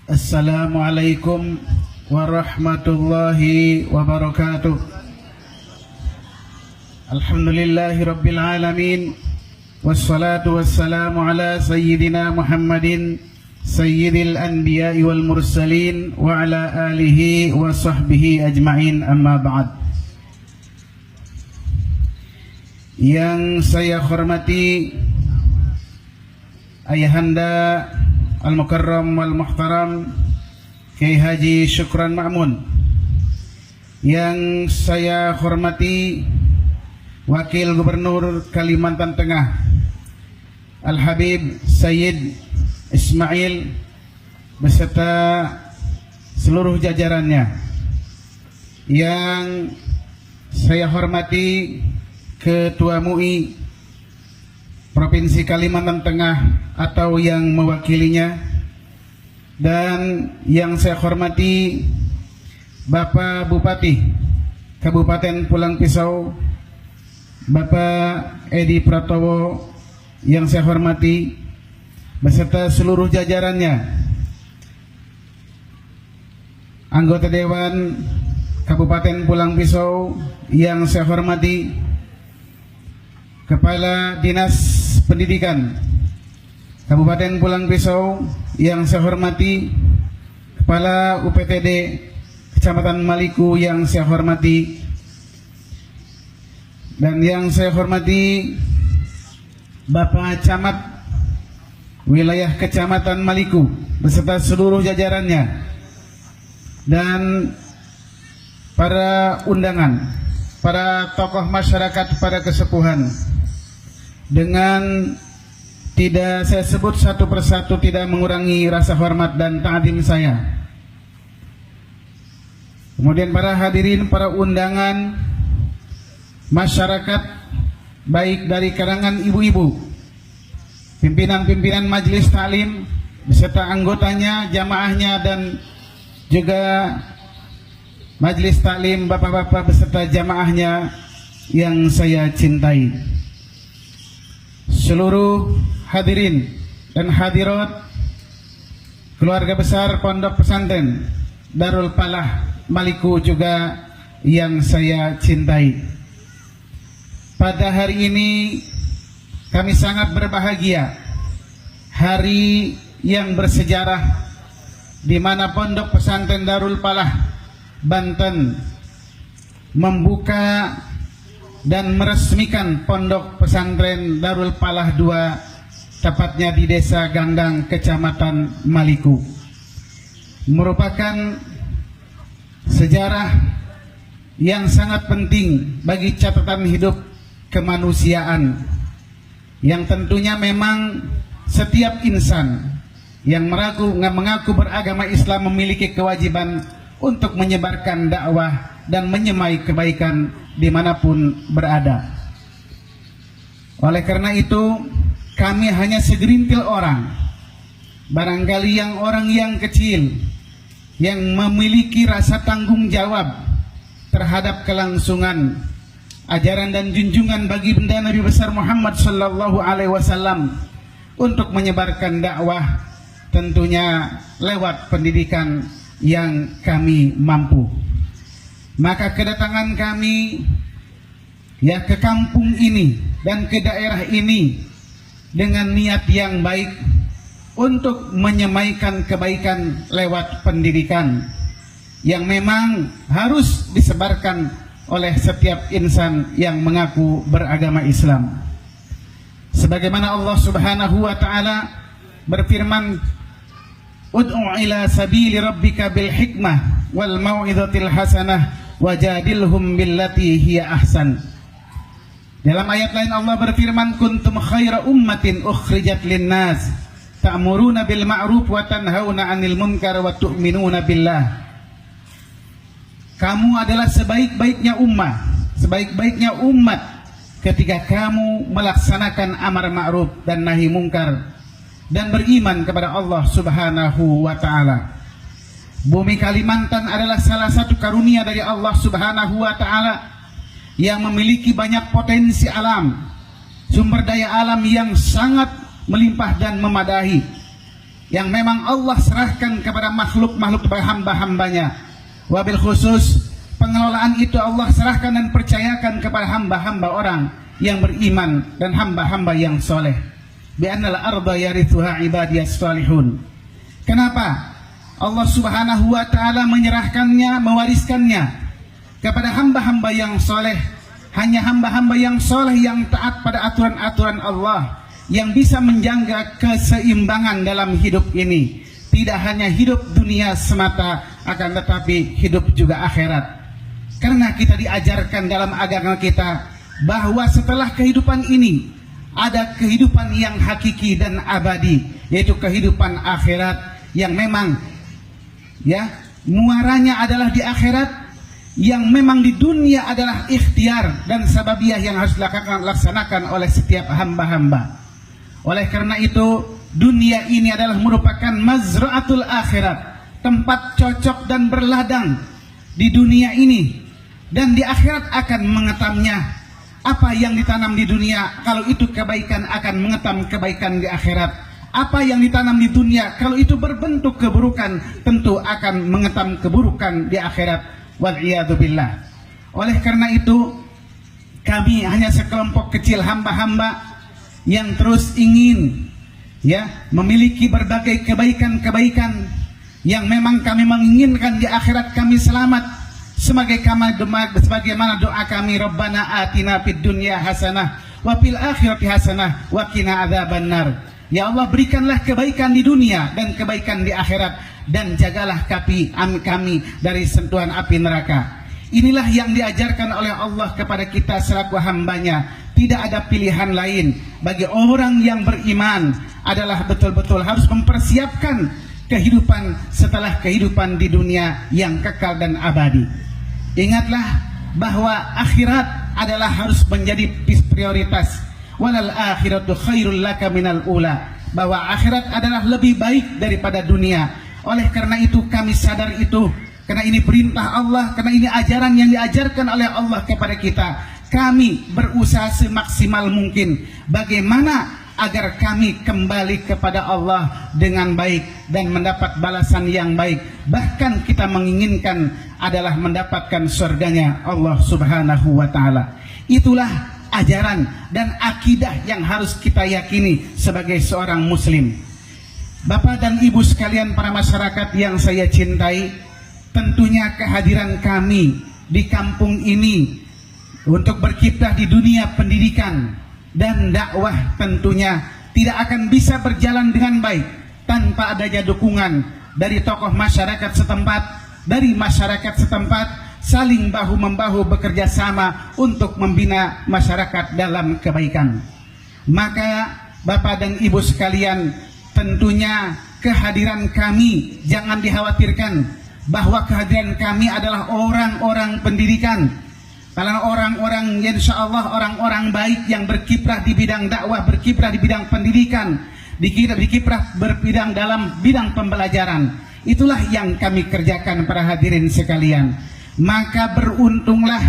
Assalamualaikum warahmatullahi wabarakatuh. Alhamdulillahi rabbil alamin. Wassalatu wassalamu ala sayyidina Muhammadin sayyidil anbiya'i wal mursalin wa ala alihi wa sahbihi ajma'in, amma ba'd. Yang saya hormati Ayahanda Al-Mukarram wal-Muhtaram Kiai Haji Syukran Ma'mun. Yang saya hormati Wakil Gubernur Kalimantan Tengah Al-Habib Sayyid Ismail beserta seluruh jajarannya. Yang saya hormati Ketua MUI Provinsi Kalimantan Tengah atau yang mewakilinya, dan yang saya hormati Bapak Bupati Kabupaten Pulang Pisau Bapak Edi Pratowo, yang saya hormati beserta seluruh jajarannya, anggota Dewan Kabupaten Pulang Pisau yang saya hormati, Kepala Dinas Pendidikan Kabupaten Pulang Pisau yang saya hormati, Kepala UPTD Kecamatan Maliku yang saya hormati, dan yang saya hormati Bapak Camat Wilayah Kecamatan Maliku beserta seluruh jajarannya, dan para undangan, para tokoh masyarakat, para kesepuhan. Dengan tidak saya sebut satu persatu, tidak mengurangi rasa hormat dan ta'zim saya. Kemudian para hadirin, para undangan, masyarakat baik dari kalangan ibu-ibu, pimpinan-pimpinan majelis taklim beserta anggotanya, jamaahnya, dan juga majelis taklim bapak-bapak beserta jamaahnya yang saya cintai. Seluruh hadirin dan hadirat keluarga besar Pondok Pesantren Darul Falah Maliku juga yang saya cintai. Pada hari ini kami sangat berbahagia, hari yang bersejarah di mana Pondok Pesantren Darul Falah Banten membuka dan meresmikan Pondok Pesantren Darul Falah 2, tepatnya di Desa Gandang, Kecamatan Maliku. Merupakan sejarah yang sangat penting bagi catatan hidup kemanusiaan, yang tentunya memang setiap insan yang mengaku beragama Islam memiliki kewajiban untuk menyebarkan dakwah dan menyemai kebaikan dimanapun berada. Oleh karena itu, kami hanya segerintil orang, barangkali orang yang kecil, yang memiliki rasa tanggung jawab terhadap kelangsungan ajaran dan junjungan baginda Nabi besar Muhammad sallallahu alaihi wasallam untuk menyebarkan dakwah, tentunya lewat pendidikan yang kami mampu. Maka kedatangan kami ke kampung ini dan ke daerah ini dengan niat yang baik untuk menyemaikan kebaikan lewat pendidikan yang memang harus disebarkan oleh setiap insan yang mengaku beragama Islam. Sebagaimana Allah Subhanahu wa taala berfirman, "Ud'u ila sabili rabbika bil hikmah wal mau'izatil hasanah wajadilhum billati hiya ahsan." Dalam ayat lain Allah berfirman, "Kuntum khaira ummatin ukhrijat linnas ta'muruna bil ma'ruf wa tanhauna 'anil munkar wa tu'minuna billah." Kamu adalah sebaik-baiknya umat ketika kamu melaksanakan amar ma'ruf dan nahi mungkar dan beriman kepada Allah Subhanahu wa taala. Bumi Kalimantan adalah salah satu karunia dari Allah Subhanahu wa taala yang memiliki banyak potensi alam, sumber daya alam yang sangat melimpah dan memadahi, yang memang Allah serahkan kepada makhluk-makhluk hamba-hambanya. Wabil khusus pengelolaan itu Allah serahkan dan percayakan kepada hamba-hamba orang yang beriman dan hamba-hamba yang soleh. Bi'annal arda yarithuha ibadiyas salihun. Kenapa Allah subhanahu wa ta'ala menyerahkannya, mewariskannya kepada hamba-hamba yang soleh? Hanya hamba-hamba yang soleh yang taat pada aturan-aturan Allah, yang bisa menjaga keseimbangan dalam hidup ini. Tidak hanya hidup dunia semata, akan tetapi hidup juga akhirat. Karena kita diajarkan dalam agama kita bahwa setelah kehidupan ini ada kehidupan yang hakiki dan abadi, yaitu kehidupan akhirat yang memang muaranya adalah di akhirat, yang memang di dunia adalah ikhtiar dan sababiyah yang harus dilaksanakan oleh setiap hamba-hamba. Oleh karena itu, dunia ini adalah merupakan mazra'atul akhirat, tempat cocok dan berladang di dunia ini, dan di akhirat akan mengetamnya. Apa yang ditanam di dunia, kalau itu kebaikan akan mengetam kebaikan di akhirat. Apa yang ditanam di dunia, kalau itu berbentuk keburukan, tentu akan mengetam keburukan di akhirat. Wal'iyadzubillah. Oleh karena itu, kami hanya sekelompok kecil hamba-hamba yang terus ingin memiliki berbagai kebaikan-kebaikan yang memang kami menginginkan di akhirat kami selamat. Sebagaimana doa kami, Rabbana atina fid dunya hasanah wa fil akhirati hasanah wa qina adzabannar. Ya Allah, berikanlah kebaikan di dunia dan kebaikan di akhirat, dan jagalah kami dari sentuhan api neraka. Inilah yang diajarkan oleh Allah kepada kita selaku hambanya. Tidak ada pilihan lain bagi orang yang beriman, adalah betul-betul harus mempersiapkan kehidupan setelah kehidupan di dunia yang kekal dan abadi. Ingatlah bahwa akhirat adalah harus menjadi prioritas. Walal akhiratu khairul laka minal ula. Bahwa akhirat adalah lebih baik daripada dunia. Oleh karena itu kami sadar itu, karena ini perintah Allah, karena ini ajaran yang diajarkan oleh Allah kepada kita. Kami berusaha semaksimal mungkin bagaimana agar kami kembali kepada Allah dengan baik dan mendapat balasan yang baik. Bahkan kita menginginkan adalah mendapatkan surganya Allah subhanahu wa ta'ala. Itulah ajaran dan akidah yang harus kita yakini sebagai seorang muslim. Bapak dan ibu sekalian, para masyarakat yang saya cintai, tentunya kehadiran kami di kampung ini untuk berkiprah di dunia pendidikan dan dakwah tentunya tidak akan bisa berjalan dengan baik tanpa adanya dukungan dari tokoh masyarakat setempat, dari masyarakat setempat saling bahu-membahu bekerja sama untuk membina masyarakat dalam kebaikan. Maka Bapak dan Ibu sekalian, tentunya kehadiran kami jangan dikhawatirkan, bahwa kehadiran kami adalah orang-orang pendidikan. Karena orang-orang, insya Allah orang-orang baik yang berkiprah di bidang dakwah, berkiprah di bidang pendidikan, berkiprah berpidang dalam bidang pembelajaran. Itulah yang kami kerjakan, para hadirin sekalian. Maka beruntunglah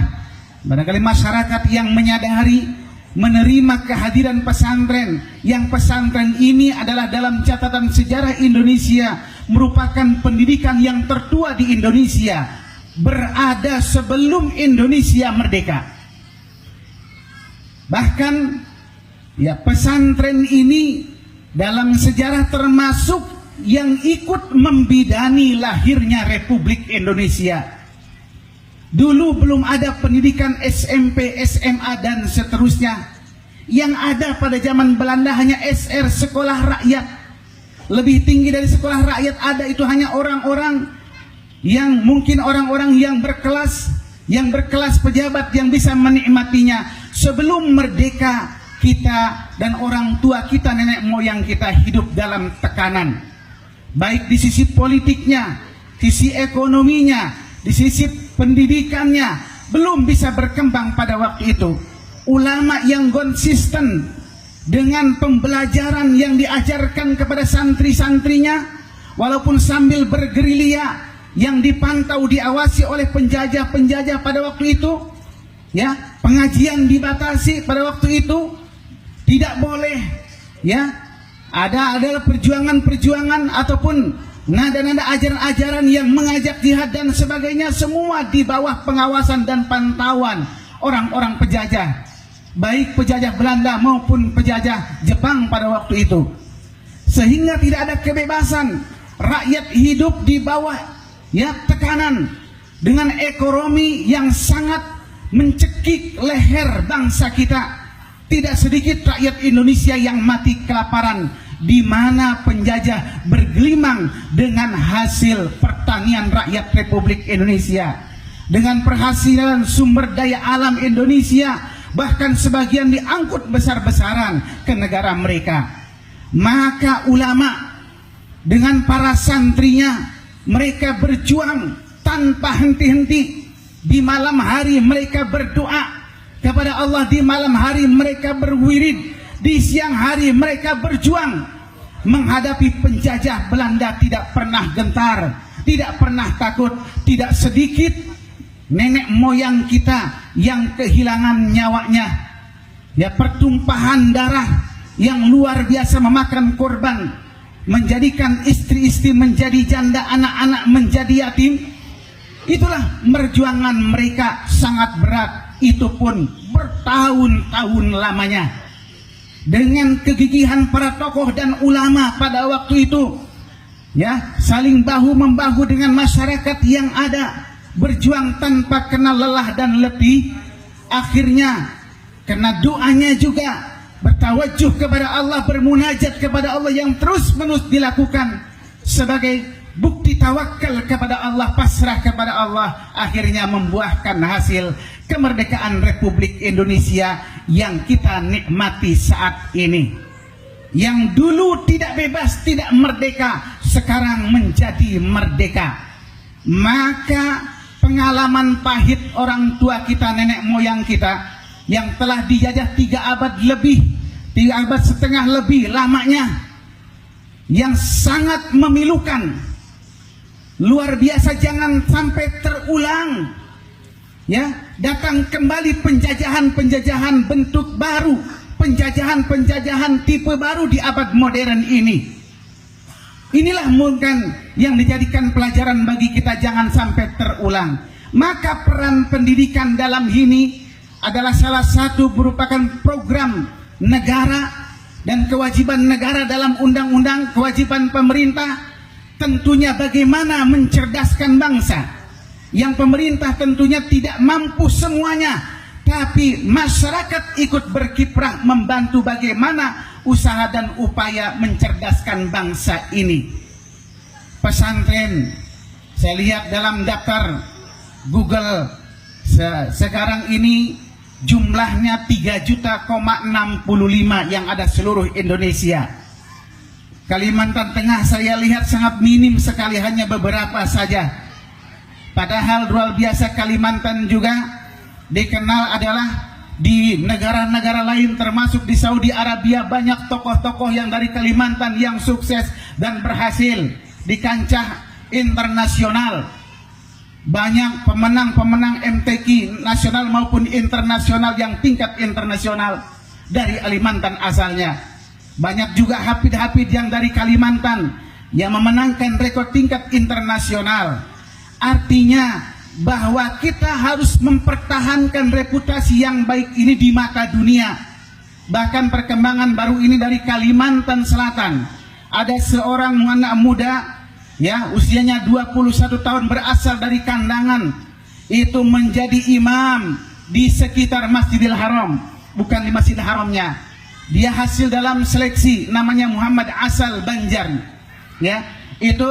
barangkali masyarakat yang menyadari, menerima kehadiran pesantren, yang pesantren ini adalah dalam catatan sejarah Indonesia merupakan pendidikan yang tertua di Indonesia, berada sebelum Indonesia merdeka. Bahkan pesantren ini dalam sejarah termasuk yang ikut membidani lahirnya Republik Indonesia. Dulu belum ada pendidikan SMP, SMA dan seterusnya. Yang ada pada zaman Belanda hanya SR, sekolah rakyat. Lebih tinggi dari sekolah rakyat ada itu hanya orang-orang yang mungkin orang-orang yang berkelas pejabat yang bisa menikmatinya. Sebelum merdeka, kita dan orang tua kita, nenek moyang kita hidup dalam tekanan, baik di sisi politiknya, sisi ekonominya, di sisi pendidikannya, belum bisa berkembang pada waktu itu. Ulama yang konsisten dengan pembelajaran yang diajarkan kepada santri-santrinya, walaupun sambil bergerilya, yang dipantau, diawasi oleh penjajah-penjajah pada waktu itu, pengajian dibatasi pada waktu itu, tidak boleh adalah perjuangan-perjuangan ataupun nada-nada ajaran-ajaran yang mengajak jihad dan sebagainya, semua di bawah pengawasan dan pantauan orang-orang penjajah, baik penjajah Belanda maupun penjajah Jepang pada waktu itu. Sehingga tidak ada kebebasan, rakyat hidup di bawah tekanan dengan ekonomi yang sangat mencekik leher bangsa kita. Tidak sedikit rakyat Indonesia yang mati kelaparan, di mana penjajah bergelimang dengan hasil pertanian rakyat Republik Indonesia, dengan penghasilan sumber daya alam Indonesia, bahkan sebagian diangkut besar-besaran ke negara mereka. Maka ulama dengan para santrinya, mereka berjuang tanpa henti-henti. Di malam hari mereka berdoa kepada Allah, di malam hari mereka berwirid, di siang hari mereka berjuang menghadapi penjajah Belanda. Tidak pernah gentar, tidak pernah takut. Tidak sedikit nenek moyang kita yang kehilangan nyawanya, pertumpahan darah yang luar biasa, memakan korban, menjadikan istri-istri menjadi janda, anak-anak menjadi yatim. Itulah perjuangan mereka sangat berat. Itu pun bertahun-tahun lamanya. Dengan kegigihan para tokoh dan ulama pada waktu itu, saling bahu-membahu dengan masyarakat yang ada, berjuang tanpa kenal lelah dan letih. Akhirnya karena doanya juga, bertawajuh kepada Allah, bermunajat kepada Allah yang terus-menerus dilakukan sebagai bukti tawakal kepada Allah, pasrah kepada Allah, akhirnya membuahkan hasil kemerdekaan Republik Indonesia yang kita nikmati saat ini. Yang dulu tidak bebas, tidak merdeka, sekarang menjadi merdeka. Maka pengalaman pahit orang tua kita, nenek moyang kita, yang telah dijajah 3 abad lebih, 3 abad setengah lebih lamanya, yang sangat memilukan, luar biasa, jangan sampai terulang. Datang kembali penjajahan-penjajahan bentuk baru, penjajahan-penjajahan tipe baru di abad modern ini. Inilah mungkin yang dijadikan pelajaran bagi kita, jangan sampai terulang. Maka peran pendidikan dalam ini adalah salah satu merupakan program negara dan kewajiban negara dalam undang-undang, kewajiban pemerintah. Tentunya bagaimana mencerdaskan bangsa, yang pemerintah tentunya tidak mampu semuanya, tapi masyarakat ikut berkiprah membantu bagaimana usaha dan upaya mencerdaskan bangsa ini. Pesantren, saya lihat dalam daftar Google sekarang ini jumlahnya 3,65 yang ada seluruh Indonesia. Kalimantan Tengah saya lihat sangat minim sekali, hanya beberapa saja. Padahal luar biasa Kalimantan juga dikenal adalah di negara-negara lain, termasuk di Saudi Arabia, banyak tokoh-tokoh yang dari Kalimantan yang sukses dan berhasil di kancah internasional. Banyak pemenang-pemenang MTQ nasional maupun internasional yang tingkat internasional dari Kalimantan asalnya. Banyak juga hafid-hafid yang dari Kalimantan yang memenangkan rekor tingkat internasional. Artinya bahwa kita harus mempertahankan reputasi yang baik ini di mata dunia. Bahkan perkembangan baru ini dari Kalimantan Selatan, ada seorang anak muda, usianya 21 tahun, berasal dari Kandangan, itu menjadi imam di sekitar Masjidil Haram, bukan di Masjidil Haramnya. Dia hasil dalam seleksi, namanya Muhammad Asal Banjar. Itu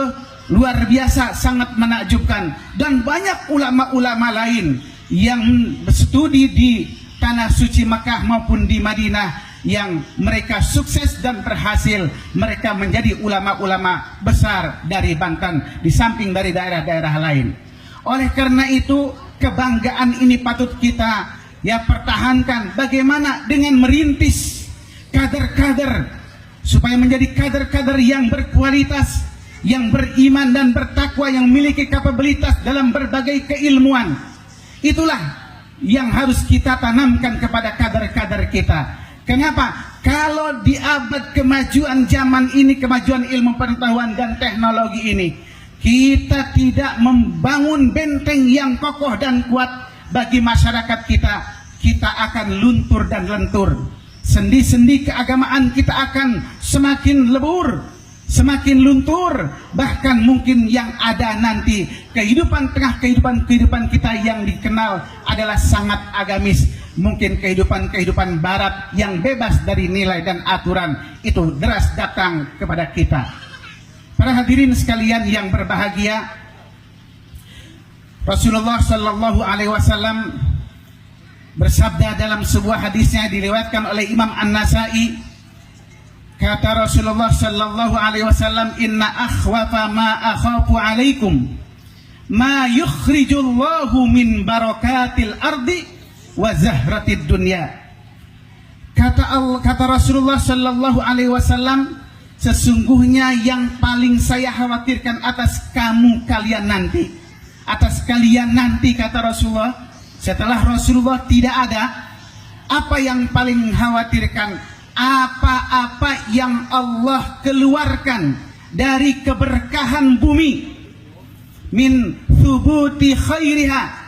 luar biasa, sangat menakjubkan. Dan banyak ulama-ulama lain yang studi di tanah suci Makkah maupun di Madinah, yang mereka sukses dan berhasil. Mereka menjadi ulama-ulama besar dari Banten, di samping dari daerah-daerah lain. Oleh karena itu, kebanggaan ini patut kita pertahankan. Bagaimana dengan merintis kader-kader supaya menjadi kader-kader yang berkualitas, yang beriman dan bertakwa, yang memiliki kapabilitas dalam berbagai keilmuan. Itulah yang harus kita tanamkan kepada kader-kader kita. Kenapa? Kalau di abad kemajuan zaman ini, kemajuan ilmu pengetahuan dan teknologi ini, kita tidak membangun benteng yang kokoh dan kuat bagi masyarakat kita, kita akan luntur dan lentur. Sendi-sendi keagamaan kita akan semakin lebur, semakin luntur. Bahkan mungkin yang ada nanti kehidupan tengah kehidupan kita yang dikenal adalah sangat agamis. Mungkin kehidupan barat yang bebas dari nilai dan aturan itu deras datang kepada kita. Para hadirin sekalian yang berbahagia, Rasulullah Sallallahu Alaihi Wasallam bersabda dalam sebuah hadisnya diriwayatkan oleh Imam An-Nasai. Kata Rasulullah Sallallahu Alaihi Wasallam, Inna akhwafa ma akhafu alaikum ma yukhrijullahu min barakatil ardi wa zahratid dunya. Kata Rasulullah Sallallahu Alaihi Wasallam, sesungguhnya yang paling saya khawatirkan atas kalian nanti, kata Rasulullah. Setelah Rasulullah tidak ada, apa yang paling khawatirkan? Apa-apa yang Allah keluarkan dari keberkahan bumi, min thubuti khairiha,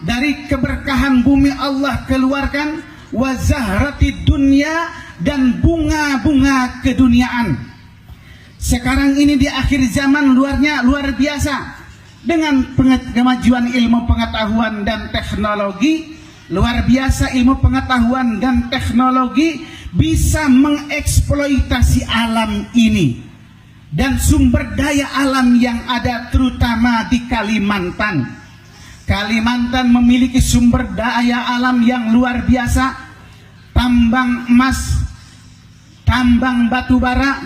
dari keberkahan bumi Allah keluarkan, wa zahratid dunya, dan bunga-bunga keduniaan. Sekarang ini di akhir zaman luar biasa. Dengan kemajuan ilmu pengetahuan dan teknologi, luar biasa ilmu pengetahuan dan teknologi bisa mengeksploitasi alam ini dan sumber daya alam yang ada terutama di Kalimantan. Kalimantan memiliki sumber daya alam yang luar biasa. Tambang emas, tambang batu bara,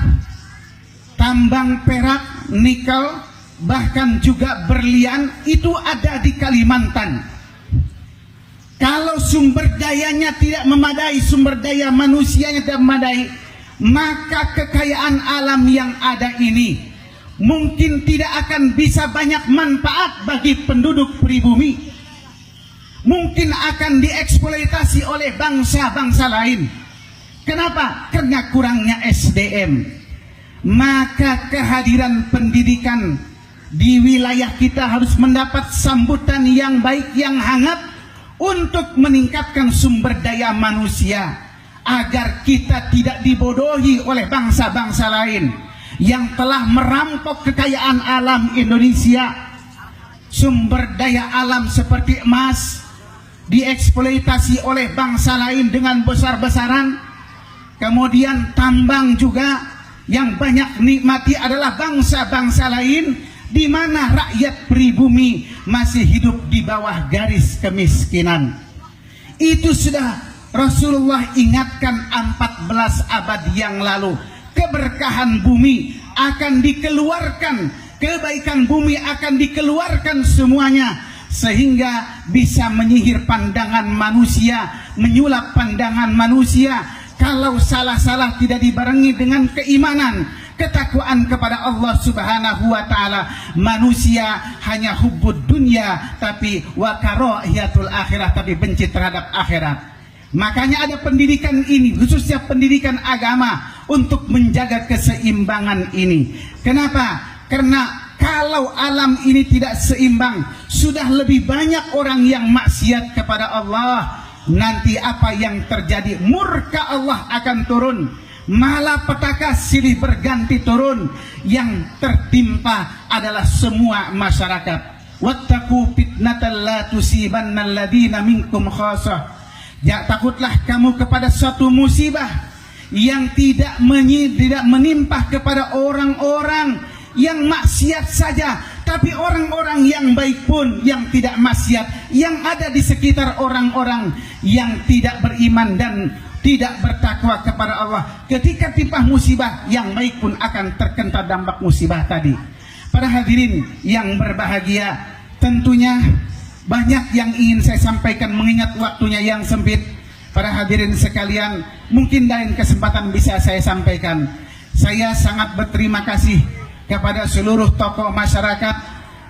tambang perak, nikel, bahkan juga berlian, itu ada di Kalimantan. Kalau sumber dayanya tidak memadai, sumber daya manusianya tidak memadai, maka kekayaan alam yang ada ini mungkin tidak akan bisa banyak manfaat bagi penduduk pribumi. Mungkin akan dieksploitasi oleh bangsa-bangsa lain. Kenapa? Karena kurangnya SDM. Maka kehadiran pendidikan di wilayah kita harus mendapat sambutan yang baik, yang hangat, untuk meningkatkan sumber daya manusia, agar kita tidak dibodohi oleh bangsa-bangsa lain yang telah merampok kekayaan alam Indonesia. Sumber daya alam seperti emas dieksploitasi oleh bangsa lain dengan besar-besaran. Kemudian tambang juga yang banyak nikmati adalah bangsa-bangsa lain, di mana rakyat pribumi masih hidup di bawah garis kemiskinan. Itu sudah Rasulullah ingatkan 14 abad yang lalu. Keberkahan bumi akan dikeluarkan, kebaikan bumi akan dikeluarkan semuanya, sehingga bisa menyihir pandangan manusia, menyulap pandangan manusia. Kalau salah-salah tidak dibarengi dengan keimanan, ketakwaan kepada Allah Subhanahu wa taala, manusia hanya hubbud dunya tapi wa karahiyatul akhirah, tapi benci terhadap akhirat. Makanya ada pendidikan ini, khususnya pendidikan agama, untuk menjaga keseimbangan ini. Kenapa? Karena kalau alam ini tidak seimbang, sudah lebih banyak orang yang maksiat kepada Allah. Nanti apa yang terjadi? Murka Allah akan turun, malapetaka silih berganti turun. Yang tertimpa adalah semua masyarakat. Wattaqu fitnatan la tusibanna alladziina minkum khassah. Ya, takutlah kamu kepada suatu musibah yang tidak menimpa kepada orang-orang yang maksiat saja, tapi orang-orang yang baik pun yang tidak maksiat, yang ada di sekitar orang-orang yang tidak beriman dan tidak bertakwa kepada Allah. Ketika timpa musibah, yang baik pun akan terkena dampak musibah tadi. Para hadirin yang berbahagia, tentunya banyak yang ingin saya sampaikan mengingat waktunya yang sempit. Para hadirin sekalian, mungkin lain kesempatan bisa saya sampaikan. Saya sangat berterima kasih kepada seluruh tokoh masyarakat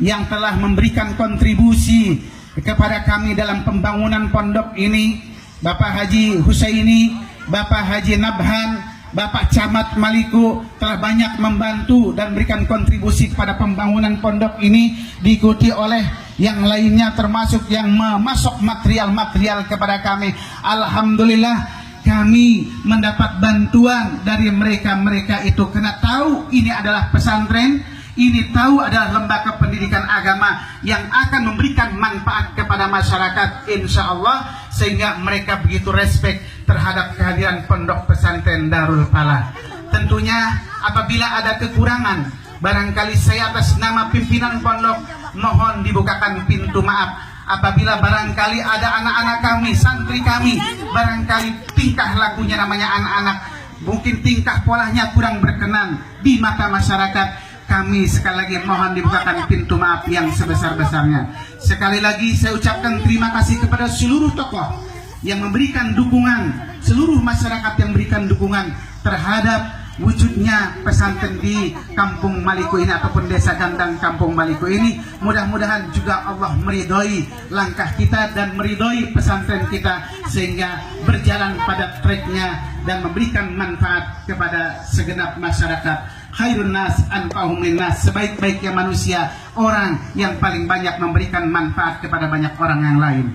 yang telah memberikan kontribusi kepada kami dalam pembangunan pondok ini. Bapak Haji Husaini Bapak Haji Nabhan, Bapak Camat Maliku telah banyak membantu dan berikan kontribusi kepada pembangunan pondok ini, diikuti oleh yang lainnya termasuk yang memasok material-material kepada kami. Alhamdulillah kami mendapat bantuan dari mereka itu karena tahu ini adalah pesantren, ini tahu adalah lembaga pendidikan agama yang akan memberikan manfaat kepada masyarakat insya Allah, sehingga mereka begitu respect terhadap kehadiran pondok pesantren Darul Falah. Tentunya apabila ada kekurangan, barangkali saya atas nama pimpinan pondok mohon dibukakan pintu maaf. Apabila barangkali ada anak-anak kami, santri kami, barangkali tingkah lakunya namanya anak-anak, mungkin tingkah polanya kurang berkenan di mata masyarakat, kami sekali lagi mohon dibukakan pintu maaf yang sebesar-besarnya. Sekali lagi saya ucapkan terima kasih kepada seluruh tokoh yang memberikan dukungan, seluruh masyarakat yang memberikan dukungan terhadap wujudnya pesantren di Kampung Maliku ini ataupun Desa Gandang Kampung Maliku ini. Mudah-mudahan juga Allah meridhoi langkah kita dan meridhoi pesantren kita sehingga berjalan pada tracknya dan memberikan manfaat kepada segenap masyarakat. Khairun nas anfa'uhum linnas, sebaik-baiknya manusia orang yang paling banyak memberikan manfaat kepada banyak orang yang lain.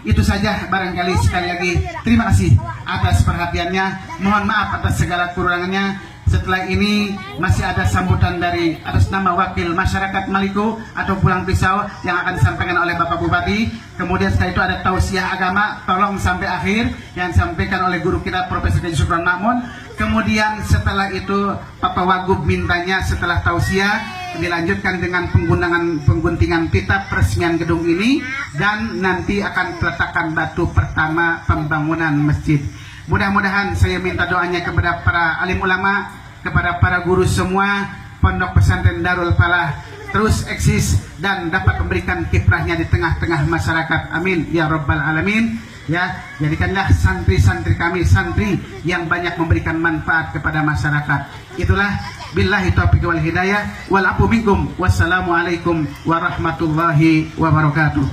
Itu saja barangkali. Sekali lagi terima kasih atas perhatiannya, mohon maaf atas segala kekurangannya. Setelah ini masih ada sambutan dari atas nama wakil masyarakat Maliku atau Pulang Pisau yang akan disampaikan oleh Bapak Bupati. Kemudian setelah itu ada tausiah agama, tolong sampai akhir, yang disampaikan oleh guru kita Profesor Haji Syukron Makmun. Kemudian setelah itu Bapak Wagub mintanya setelah tausiah dilanjutkan dengan pengguntingan pita peresmian gedung ini, dan nanti akan peletakan batu pertama pembangunan masjid. Mudah-mudahan saya minta doanya kepada para alim ulama, kepada para guru semua, pondok pesantren Darul Falah terus eksis dan dapat memberikan kiprahnya di tengah-tengah masyarakat. Amin ya rabbal alamin. Ya, jadikanlah santri-santri kami santri yang banyak memberikan manfaat kepada masyarakat. Itulah, billahi taufiq wal hidayah wal afu minkum. Wassalamualaikum warahmatullahi wabarakatuh.